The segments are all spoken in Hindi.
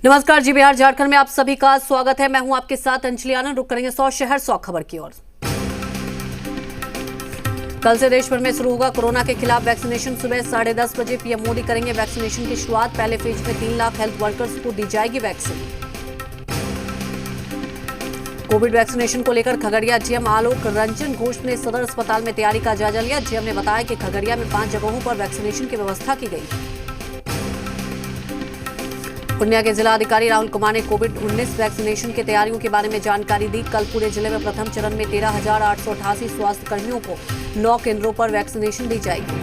नमस्कार जी, बिहार झारखंड में आप सभी का स्वागत है। मैं हूं आपके साथ अंजलि आनंद। रुक करेंगे 100 शहर 100 खबर की ओर। कल से देश भर में शुरू होगा कोरोना के खिलाफ वैक्सीनेशन। सुबह 10:30 बजे पीएम मोदी करेंगे वैक्सीनेशन की शुरुआत। पहले फेज में 3 लाख हेल्थ वर्कर्स को दी जाएगी वैक्सीन। कोविड वैक्सीनेशन को लेकर खगड़िया जीएम आलोक रंजन घोष ने सदर अस्पताल में तैयारी का जायजा लिया। जीएम ने बताया कि खगड़िया में 5 जगहों पर वैक्सीनेशन की व्यवस्था की गई है। पूर्णिया के जिलाधिकारी राहुल कुमार ने कोविड-19 वैक्सीनेशन की तैयारियों के बारे में जानकारी दी। कल पूरे जिले में प्रथम चरण में 13,888 स्वास्थ्य कर्मियों को 9 केंद्रों पर वैक्सीनेशन दी जाएगी।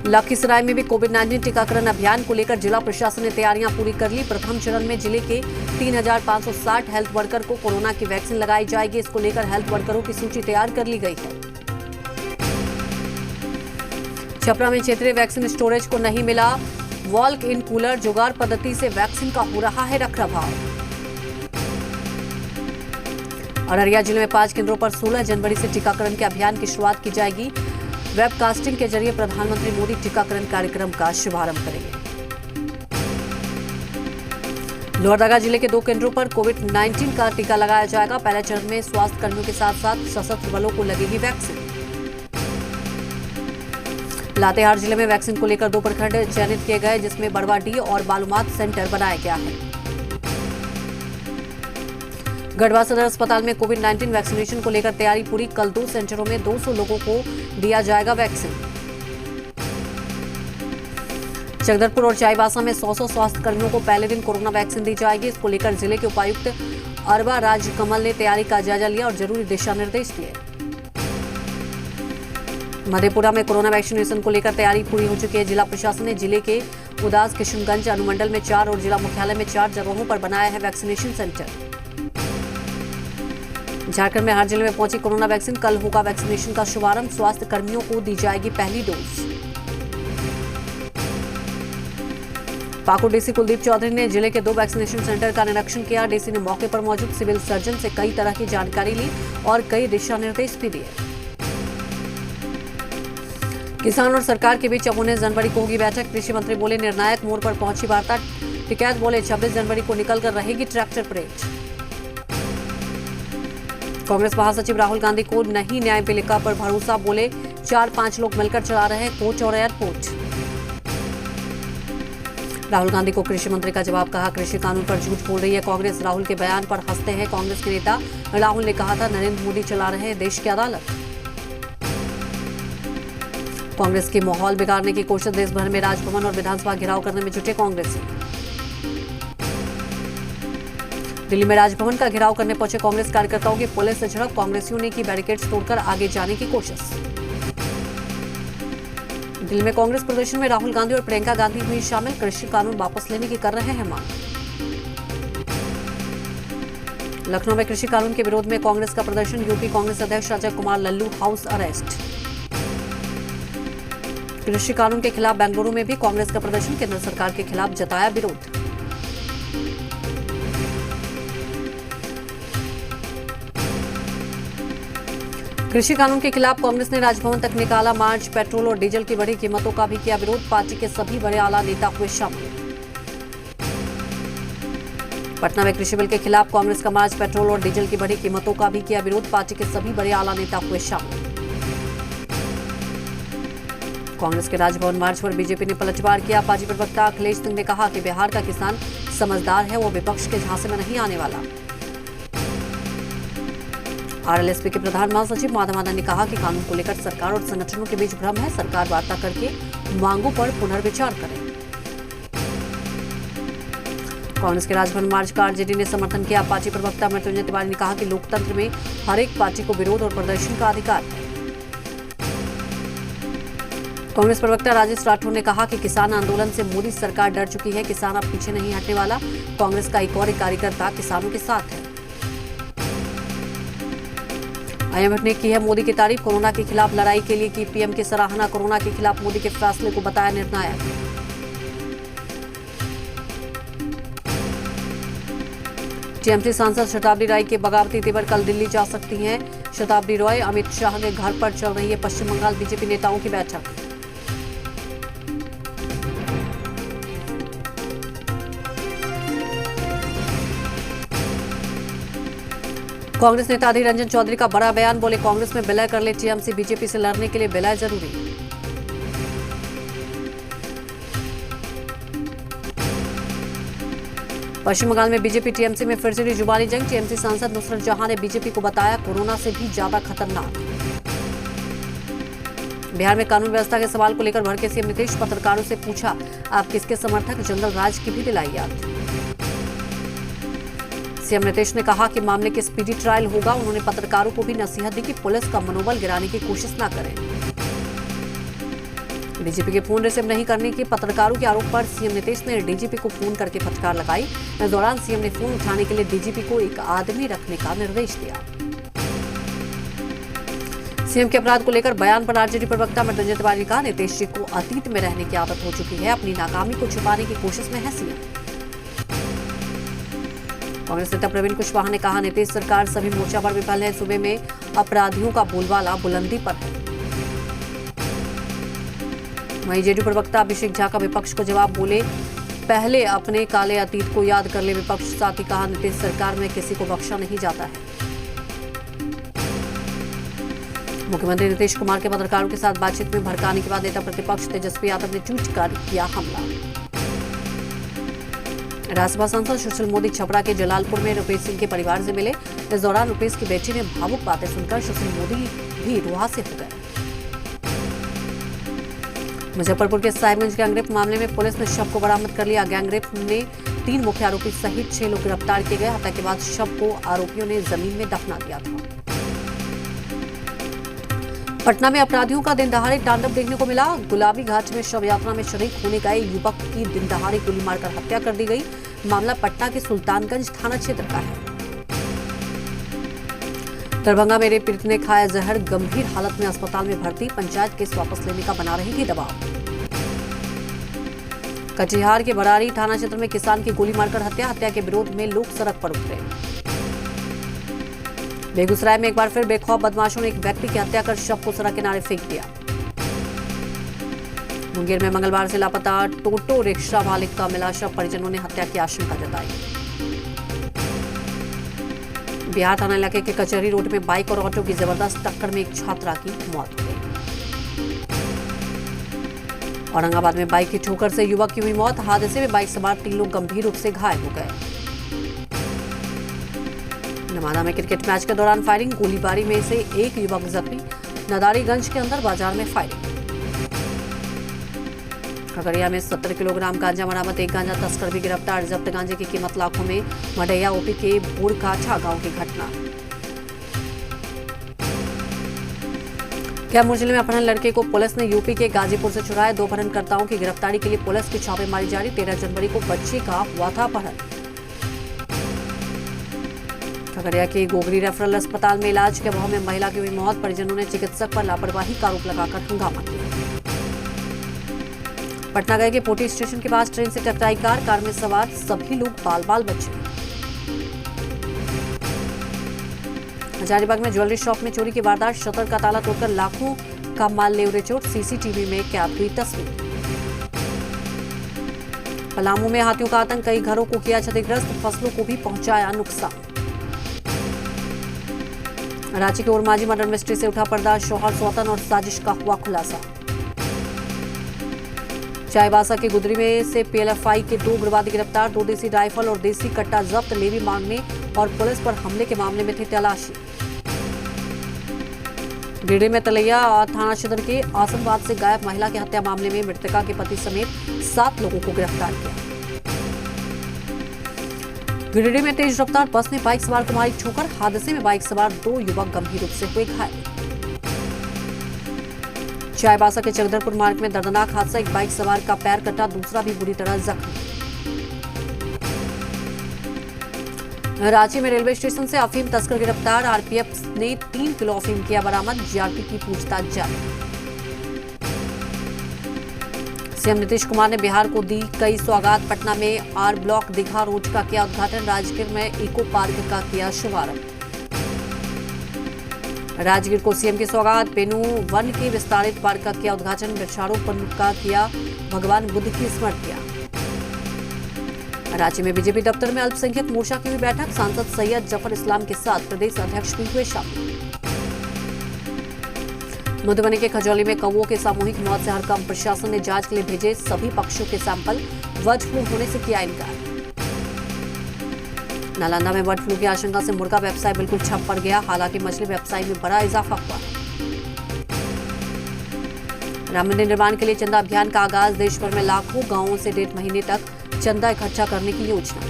लखीसराय में भी कोविड-19 टीकाकरण अभियान को लेकर जिला प्रशासन ने तैयारियां पूरी कर ली। प्रथम चरण में जिले के 3,560 हेल्थ वर्कर को कोरोना की वैक्सीन लगाई जाएगी। इसको लेकर हेल्थ वर्करों की सूची तैयार कर ली गई है। छपरा में क्षेत्रीय वैक्सीन स्टोरेज को नहीं मिला वॉल्क इन कूलर। जुगाड़ पद्धति से वैक्सीन का हो रहा है रखरखाव। अररिया जिले में 5 केंद्रों पर 16 जनवरी से टीकाकरण के अभियान की शुरुआत की जाएगी। वेबकास्टिंग के जरिए प्रधानमंत्री मोदी टीकाकरण कार्यक्रम का शुभारंभ करेंगे। लोहरदगा जिले के 2 केंद्रों पर कोविड-19 का टीका लगाया जाएगा। पहले चरण में स्वास्थ्य कर्मियों के साथ साथ सशस्त्र बलों को लगेगी वैक्सीन। लातेहार जिले में वैक्सीन को लेकर 2 प्रखंड चयनित किए गए, जिसमें बड़वाडीह और बालूमाथ सेंटर बनाया गया है। गढ़वा सदर अस्पताल में कोविड-19 वैक्सीनेशन को लेकर तैयारी पूरी। कल 2 सेंटरों में 200 लोगों को दिया जाएगा वैक्सीन। चकधरपुर और चाईबासा में 100 स्वास्थ्य कर्मियों को पहले दिन कोरोना वैक्सीन दी जाएगी। इसको लेकर जिले के उपायुक्त अरबा राजकमल ने तैयारी का जायजा लिया और जरूरी दिशा निर्देश दिए। मधेपुरा में कोरोना वैक्सीनेशन को लेकर तैयारी पूरी हो चुकी है। जिला प्रशासन ने जिले के उदास किशनगंज अनुमंडल में 4 और जिला मुख्यालय में 4 जगहों पर बनाया है वैक्सीनेशन सेंटर। झारखंड में हर जिले में पहुंची कोरोना वैक्सीन। कल होगा वैक्सीनेशन का शुभारंभ। स्वास्थ्य कर्मियों को दी जाएगी पहली डोज। पाकुड़ डीसी कुलदीप चौधरी ने जिले के 2 वैक्सीनेशन सेंटर का निरीक्षण किया। डीसी ने मौके पर मौजूद सिविल सर्जन से कई तरह की जानकारी ली और कई दिशा निर्देश भी दिए। किसान और सरकार के बीच अब 19 जनवरी को होगी बैठक। कृषि मंत्री बोले निर्णायक मोड़ पर पहुंची वार्ता। टिकैत बोले 26 जनवरी को निकलकर रहेगी ट्रैक्टर परेड। कांग्रेस महासचिव राहुल गांधी को नहीं न्यायपालिका पर भरोसा। बोले 4-5 लोग मिलकर चला रहे कोच और एयरपोर्ट। राहुल गांधी को कृषि मंत्री का जवाब। कहा कृषि कानून पर झूठ बोल रही है कांग्रेस। राहुल के बयान पर हंसते हैं कांग्रेस के नेता। राहुल ने कहा था नरेंद्र मोदी चला रहे हैं देश की अदालत। कांग्रेस की माहौल बिगाड़ने की कोशिश। देश भर में राजभवन और विधानसभा घेराव करने में जुटे कांग्रेसी। दिल्ली में राजभवन का घेराव करने पहुंचे कांग्रेस कार्यकर्ताओं की पुलिस से झड़प। कांग्रेसियों ने की बैरिकेड्स तोड़कर आगे जाने की कोशिश। दिल्ली में कांग्रेस प्रदर्शन में राहुल गांधी और प्रियंका गांधी हुई शामिल। कृषि कानून वापस लेने की कर रहे हैं मांग। लखनऊ में कृषि कानून के विरोध में कांग्रेस का प्रदर्शन। यूपी कांग्रेस अध्यक्ष अजय कुमार लल्लू हाउस अरेस्ट। कृषि कानून के खिलाफ बेंगलुरु में भी कांग्रेस का प्रदर्शन। केंद्र सरकार के खिलाफ जताया विरोध। कृषि कानून के खिलाफ कांग्रेस ने राजभवन तक निकाला मार्च। पेट्रोल और डीजल की बढ़ी कीमतों का भी किया विरोध। पार्टी के सभी बड़े आला नेता हुए शामिल। पटना में कृषि बिल के खिलाफ कांग्रेस का मार्च। पेट्रोल और डीजल की बढ़ी कीमतों का भी किया विरोध। पार्टी के सभी बड़े आला नेता हुए शामिल। कांग्रेस के राजभवन मार्च पर बीजेपी ने पलटवार किया। पार्टी प्रवक्ता अखिलेश सिंह ने कहा कि बिहार का किसान समझदार है, वो विपक्ष के झांसे में नहीं आने वाला। आरएलएसपी के प्रधान महासचिव माधव आनंद ने कहा कि कानून को लेकर सरकार और संगठनों के बीच भ्रम है। सरकार वार्ता करके मांगों पर पुनर्विचार करे। कांग्रेस के राजभवन मार्च का आरजेडी ने समर्थन किया। पार्टी प्रवक्ता मृत्युंजय तिवारी ने कहा कि लोकतंत्र में हर एक पार्टी को विरोध और प्रदर्शन का अधिकार है। कांग्रेस प्रवक्ता राजेश राठौर ने कहा कि किसान आंदोलन से मोदी सरकार डर चुकी है। किसान अब पीछे नहीं हटने वाला। कांग्रेस का एक और कार्यकर्ता किसानों के साथ है। आईएमएफ ने की है मोदी की तारीफ। कोरोना के खिलाफ लड़ाई के लिए की पीएम की सराहना। कोरोना के खिलाफ मोदी के फैसले को बताया निर्णायक। टीएमसी सांसद शताब्दी राय के बगावती तेवर कल दिल्ली जा सकती हैं। शताब्दी राय अमित शाह के घर पर चल रही है पश्चिम बंगाल बीजेपी नेताओं की बैठक। कांग्रेस नेता अधीर रंजन चौधरी का बड़ा बयान, बोले कांग्रेस में विलय कर ले टीएमसी, बीजेपी से लड़ने के लिए विलय जरूरी। पश्चिम बंगाल में बीजेपी टीएमसी में फिर से हुई जुबानी जंग। टीएमसी सांसद नुसरत जहां ने बीजेपी को बताया कोरोना से भी ज्यादा खतरनाक। बिहार में कानून व्यवस्था के सवाल को लेकर भड़के सीएम नीतीश, पत्रकारों से पूछा आप किसके समर्थक, जंगल राज की भी दिलाई याद। सीएम नीतीश ने कहा कि मामले के स्पीडी ट्रायल होगा। उन्होंने पत्रकारों को भी नसीहत दी कि पुलिस का मनोबल गिराने की कोशिश न करें। डीजीपी के फोन रिसीव नहीं करने के पत्रकारों के आरोप पर सीएम नीतीश ने डीजीपी को फोन करके फटकार लगाई। इस दौरान सीएम ने फोन उठाने के लिए डीजीपी को एक आदमी रखने का निर्देश दिया। सीएम के अपराध को लेकर बयान पर आरजेडी प्रवक्ता मृत्युंजय तिवारी ने कहा, नीतीश जी को अतीत में रहने की आदत हो चुकी है, अपनी नाकामी को छुपाने की कोशिश में है सीएम। कांग्रेस नेता प्रवीण कुशवाहा ने कहा, नीतीश सरकार सभी मोर्चा पर विफल है, सूबे में अपराधियों का बोलबाला बुलंदी पर है। वहीं जेडीयू प्रवक्ता अभिषेक झा का विपक्ष को जवाब, बोले पहले अपने काले अतीत को याद कर ले विपक्ष। साथ ही कहा, नीतीश सरकार में किसी को बख्शा नहीं जाता है। मुख्यमंत्री नीतीश कुमार के पत्रकारों के साथ बातचीत में भड़काने के बाद नेता प्रतिपक्ष तेजस्वी यादव ने ट्वीट कर किया हमला। राज्यसभा सांसद सुशील मोदी छपरा के जलालपुर में रुपेश सिंह के परिवार से मिले। इस दौरान रुपेश की बेटी ने भावुक बातें सुनकर सुशील मोदी भी रुआ से हो गए। मुजफ्फरपुर के साहिबगंज गैंगरेप मामले में पुलिस ने शव को बरामद कर लिया। गैंगरेप में 3 मुख्य आरोपी सहित 6 लोग गिरफ्तार किए गए। हत्या के बाद शव को आरोपियों ने जमीन में दफना दिया था। पटना में अपराधियों का दिन दहाड़े तांडव देखने को मिला। गुलाबी घाट में शव यात्रा में शरीक होने गए युवक की दिन दहाड़े गोली मारकर हत्या कर दी गई। मामला पटना के सुल्तानगंज थाना क्षेत्र का है। दरभंगा में रेप पीड़ित ने खाया जहर, गंभीर हालत में अस्पताल में भर्ती। पंचायत केस वापस लेने का बना रही थी दबाव। कटिहार के बरारी थाना क्षेत्र में किसान की गोली मारकर हत्या के विरोध में लोग सड़क पर उतरे। बेगूसराय में एक बार फिर बेखौफ बदमाशों ने एक व्यक्ति की हत्या कर शव को सड़क किनारे फेंक दिया। मुंगेर में मंगलवार से लापता टोटो रिक्शा मालिक का मिला शव, परिजनों ने हत्या की आशंका जताई। बिहार थाना इलाके के कचहरी रोड में बाइक और ऑटो की जबरदस्त टक्कर में एक छात्रा की मौत हो गई। औरंगाबाद में बाइक की ठोकर से युवक की हुई मौत। हादसे में बाइक सवार 3 लोग गंभीर रूप से घायल हो गए। नवादा में क्रिकेट मैच के दौरान फायरिंग, गोलीबारी में से एक युवक जख्मी। नदारीगंज के अंदर बाजार में फायरिंग। खगड़िया में 70 किलोग्राम गांजा बरामद, एक गांजा तस्कर भी गिरफ्तार। जब्त गांजे की कीमत लाखों में। मडैया ओपी के बोरकाठा गांव की घटना। कैमूर जिले में अपहरण लड़के को पुलिस ने यूपी के गाजीपुर से छुड़ाया। 2 अपहरणकर्ताओं की गिरफ्तारी के लिए पुलिस की छापेमारी जारी। 13 जनवरी को बच्चे का हुआ था अपहरण। खगड़िया के गोगरी रेफरल अस्पताल में इलाज के अभाव में महिला की हुई मौत। परिजनों ने चिकित्सक पर लापरवाही का आरोप लगाकर हंगामा किया। पटना गए के पोटी स्टेशन के पास ट्रेन से टकराई कार में सवार सभी लोग बाल बचे। हजारीबाग में ज्वेलरी शॉप में चोरी की वारदात, शटर का ताला तोड़कर लाखों का माल ले उड़े चोर। सीसीटीवी में कैद हुई तस्वीर। पलामू में हाथियों का आतंक, कई घरों को किया क्षतिग्रस्त, फसलों को भी पहुंचाया नुकसान। रांची के उरमाजी मर्डर मिस्ट्री से उठा पर्दा, शौहर सौतन और साजिश का हुआ खुलासा। चाईबासा के गुदरी में से पीएलएफआई के 2 उग्रवादी गिरफ्तार, 2 देसी राइफल और देसी कट्टा जब्त। लेवी मांगने और पुलिस पर हमले के मामले में थी तलाशी। गिरिडीह में तलैया थाना क्षेत्र के आसनबाद से गायब महिला की हत्या मामले में मृतका के पति समेत 7 लोगों को गिरफ्तार किया। गिरिडीह में तेज रफ्तार बस ने बाइक सवार को मारी ठोकर, हादसे में बाइक सवार 2 युवक गंभीर रूप से हुए घायल। चाईबासा के चकधरपुर मार्ग में दर्दनाक हादसा, एक बाइक सवार का पैर कटा, दूसरा भी बुरी तरह जख्मी। रांची में रेलवे स्टेशन से अफीम तस्कर गिरफ्तार, आरपीएफ ने 3 किलो अफीम किया बरामद, जीआरपी की पूछताछ जारी। सीएम नीतीश कुमार ने बिहार को दी कई सौगात, पटना में आर ब्लॉक दीघा रोड का किया उद्घाटन, राजगीर में इको पार्क का किया शुभारंभ। राजगीर को सीएम की सौगात, बेनू वन के विस्तारित पार्क का किया उद्घाटन, वृक्षारोपण का किया, भगवान बुद्ध की स्मरण किया। राज्य में बीजेपी दफ्तर में अल्पसंख्यक मोर्चा की हुई बैठक। सांसद सैयद जफर इस्लाम के साथ प्रदेश अध्यक्ष भी हुए शामिल। मधुबनी के खजौली में कौओं के सामूहिक मौत से हड़कंप। प्रशासन ने जांच के लिए भेजे सभी पक्षियों के सैंपल। बर्ड फ्लू होने से किया इनकार। नालंदा में बर्ड फ्लू की आशंका से मुर्गा व्यवसाय बिल्कुल ठप पड़ गया। हालांकि मछली व्यवसाय में बड़ा इजाफा हुआ। राम मंदिर निर्माण के लिए चंदा अभियान का आगाज। देश भर में लाखों गांवों से 1.5 महीने तक चंदा इकट्ठा करने की योजना।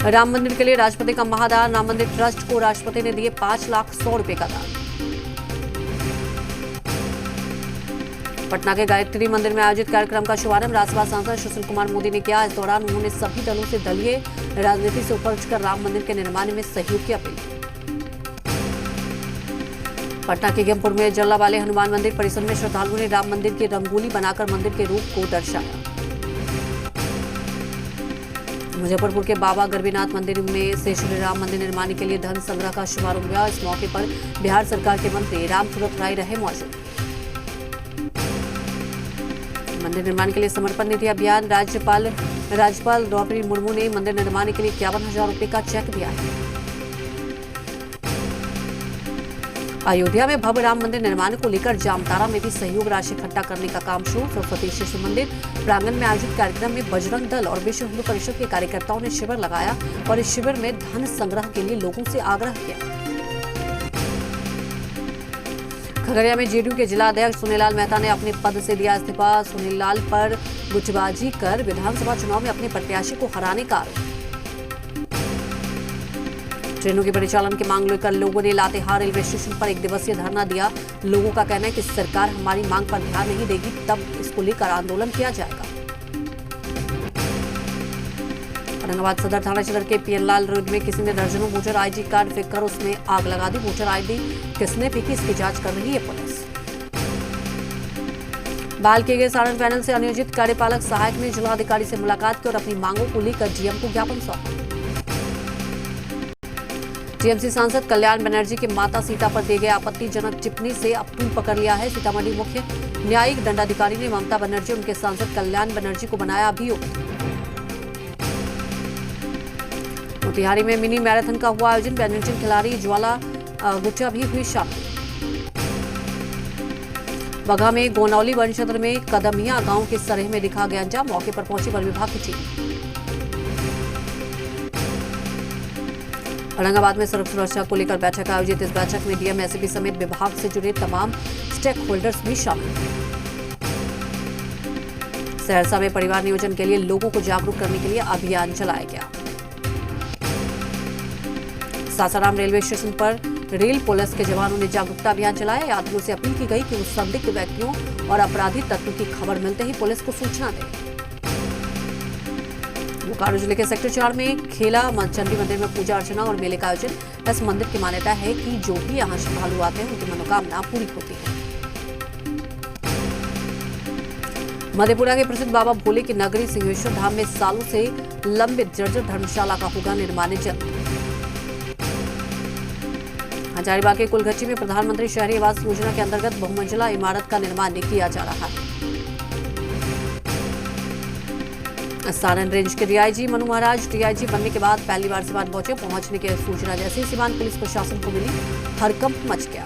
राम मंदिर के लिए राष्ट्रपति का महादान। राम मंदिर ट्रस्ट को राष्ट्रपति ने दिए 5,100,000 रुपए का दान। पटना के गायत्री मंदिर में आयोजित कार्यक्रम का शुभारंभ राज्यसभा सांसद सुशील कुमार मोदी ने किया। इस दौरान उन्होंने सभी दलों से दलीय राजनीति से ऊपर उठकर राम मंदिर के निर्माण में सहयोग की अपील की। पटना के गेमपुर में जल्ला वाले हनुमान मंदिर परिसर में श्रद्धालुओं ने राम मंदिर की रंगोली बनाकर मंदिर के रूप को दर्शाया। मुजफ्फरपुर के बाबा गरबीनाथ मंदिर में से श्री राम मंदिर निर्माण के लिए धन संग्रह का शुभारंभ हुआ। इस मौके पर बिहार सरकार के मंत्री रामसूरत राय रहे मौजूद। मंदिर निर्माण के लिए समर्पण निधि अभियान। राज्यपाल द्रौपदी मुर्मू ने मंदिर निर्माण के लिए 51,000 रुपए का चेक दिया है। अयोध्या में भव्य राम मंदिर निर्माण को लेकर जामताड़ा में भी सहयोग राशि इकट्ठा करने का काम शुरू। सरस्वती शिशु मंदिर प्रांगण में आयोजित कार्यक्रम में बजरंग दल और विश्व हिंदू परिषद के कार्यकर्ताओं ने शिविर लगाया और इस शिविर में धन संग्रह के लिए लोगों से आग्रह किया। खगड़िया में जेडीयू के जिला अध्यक्ष सुनीलाल मेहता ने अपने पद से दिया इस्तीफा। सुनीलाल पर गुटबाजी कर विधानसभा चुनाव में अपने प्रत्याशी को हराने का आरोप। ट्रेनों के परिचालन की मांग लेकर लोगों ने लातेहार रेलवे स्टेशन पर 1 दिवसीय धरना दिया। लोगों का कहना है कि सरकार हमारी मांग पर ध्यान नहीं देगी, तब इसको लेकर आंदोलन किया जाएगा। औरंगाबाद सदर थाना क्षेत्र के पीएनलाल रोड में किसी ने दर्जनों वोटर आईडी कार्ड फेंक कर उसमें आग लगा दी। वोटर आईडी किसने फेंकी, इसकी जांच कर रही है पुलिस। बहाल किए गए सारण पैनल से अनियोजित कार्यपालक सहायक ने जिलाधिकारी से मुलाकात की और अपनी मांगों को लेकर डीएम को ज्ञापन सौंपा। टीएमसी सांसद कल्याण बनर्जी की माता सीता पर दिए गए आपत्तिजनक टिप्पणी से अप्पू पकड़ लिया है। सीतामढ़ी मुख्य न्यायिक दंडाधिकारी ने ममता बनर्जी उनके सांसद कल्याण बनर्जी को बनाया अभियुक्त। मोतिहारी में मिनी मैराथन का हुआ आयोजन। बैडमिंटन खिलाड़ी ज्वाला गुट्टा भी हुई शामिल। बगहा में गोनौली वन क्षेत्र में कदमिया गांव के सरेह में दिखा गया अंजाम। मौके पर पहुंची वन विभाग की टीम। औरंगाबाद में सड़क सुरक्षा को लेकर बैठक आयोजित। इस बैठक में डीएम, एसपी समेत विभाग से जुड़े तमाम स्टेक होल्डर्स भी शामिल। सहरसा में परिवार नियोजन के लिए लोगों को जागरूक करने के लिए अभियान चलाया गया। सासाराम रेलवे स्टेशन पर रेल पुलिस के जवानों ने जागरूकता अभियान चलाया। यात्रियों से अपील की गई कि वो संदिग्ध व्यक्तियों और अपराधी तत्वों की खबर मिलते ही पुलिस को सूचना दें। बोकारो जिले के सेक्टर 4 में खेला चंडी मंदिर में पूजा अर्चना और मेले का आयोजन। इस मंदिर की मान्यता है कि जो भी यहाँ श्रद्धालु आते हैं उनकी मनोकामना पूरी होती है। मधेपुरा के प्रसिद्ध बाबा भोले की नगरी सिंहेश्वर धाम में सालों से लंबित जर्जर धर्मशाला का होगा निर्माण जल्द। हजारीबाग के कुलगच्ची में प्रधानमंत्री शहरी आवास योजना के अंतर्गत बहुमंजिला इमारत का निर्माण किया जा रहा है। सारण रेंज के डीआईजी मनु महाराज डीआईजी बनने के बाद पहली बार सिवान पहुंचे। पहुंचने की सूचना जैसे ही सिवान पुलिस प्रशासन को मिली, हड़कंप मच गया।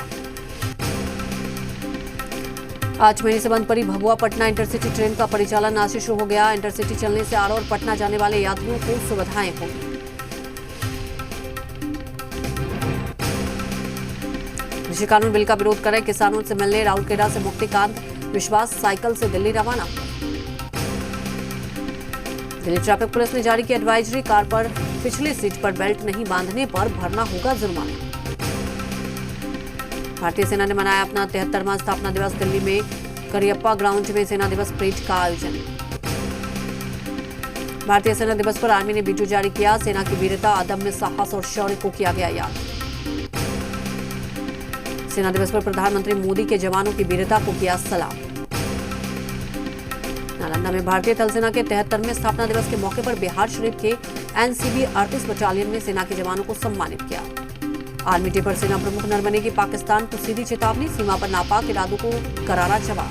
8 महीने से बंद पड़ी भभुआ पटना इंटरसिटी ट्रेन का परिचालन आज से शुरू हो गया। इंटरसिटी चलने से आरा और पटना जाने वाले यात्रियों को सुविधाएं होंगी। कृषि कानून बिल का विरोध कर रहे किसानों से मिलने राउरकेला से मुक्तिकांत विश्वास साइकिल से दिल्ली रवाना। दिल्ली ट्रैफिक पुलिस ने जारी की एडवाइजरी। कार पर पिछली सीट पर बेल्ट नहीं बांधने पर भरना होगा जुर्माना। भारतीय सेना ने मनाया अपना 73वां स्थापना दिवस। दिल्ली में करियप्पा ग्राउंड में सेना दिवस परेड का आयोजन। भारतीय सेना दिवस पर आर्मी ने वीडियो जारी किया। सेना की वीरता, अदम्य साहस और शौर्य को किया गया याद। सेना दिवस पर प्रधानमंत्री मोदी के जवानों की वीरता को किया सलाम। नालंदा में भारतीय थल सेना के 73वें स्थापना दिवस के मौके पर बिहार शरीफ के एनसीबी 38 बटालियन में सेना के जवानों को सम्मानित किया। आर्मी डे पर सेना प्रमुख नरवणे की पाकिस्तान को सीधी चेतावनी, सीमा पर नापाक इरादों को करारा जवाब।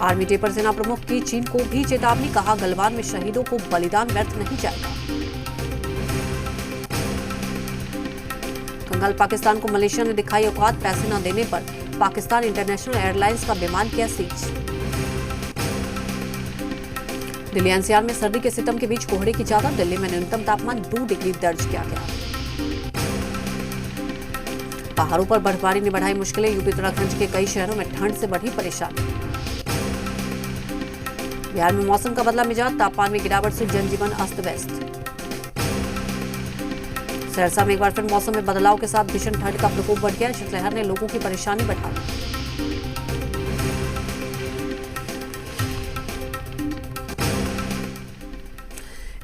आर्मी डे पर सेना प्रमुख की चीन को भी चेतावनी, कहा गलवान में शहीदों को बलिदान व्यर्थ नहीं जाएगा। कंगाल पाकिस्तान को मलेशिया ने दिखाई औकात, पैसे न देने पर पाकिस्तान इंटरनेशनल एयरलाइंस का विमान किया सीज। दिल्ली एनसीआर में सर्दी के सितम के बीच कोहरे की चादर, दिल्ली में न्यूनतम तापमान 2 डिग्री दर्ज किया गया। पहाड़ों पर बर्फबारी ने बढ़ाई मुश्किलें, यूपी उत्तराखंड के कई शहरों में ठंड से बढ़ी परेशानी। बिहार में मौसम का बदला मिजाज, तापमान में गिरावट से जनजीवन अस्त व्यस्त। सहरसा में एक बार फिर मौसम में बदलाव के साथ भीषण ठंड का प्रकोप बढ़ गया, शीतलहर ने लोगों की परेशानी बढ़ा दी।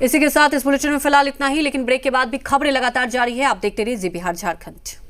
इसी के साथ इस बुलेटिन में फिलहाल इतना ही, लेकिन ब्रेक के बाद भी खबरें लगातार जारी है। आप देखते रहिए जी बिहार झारखंड।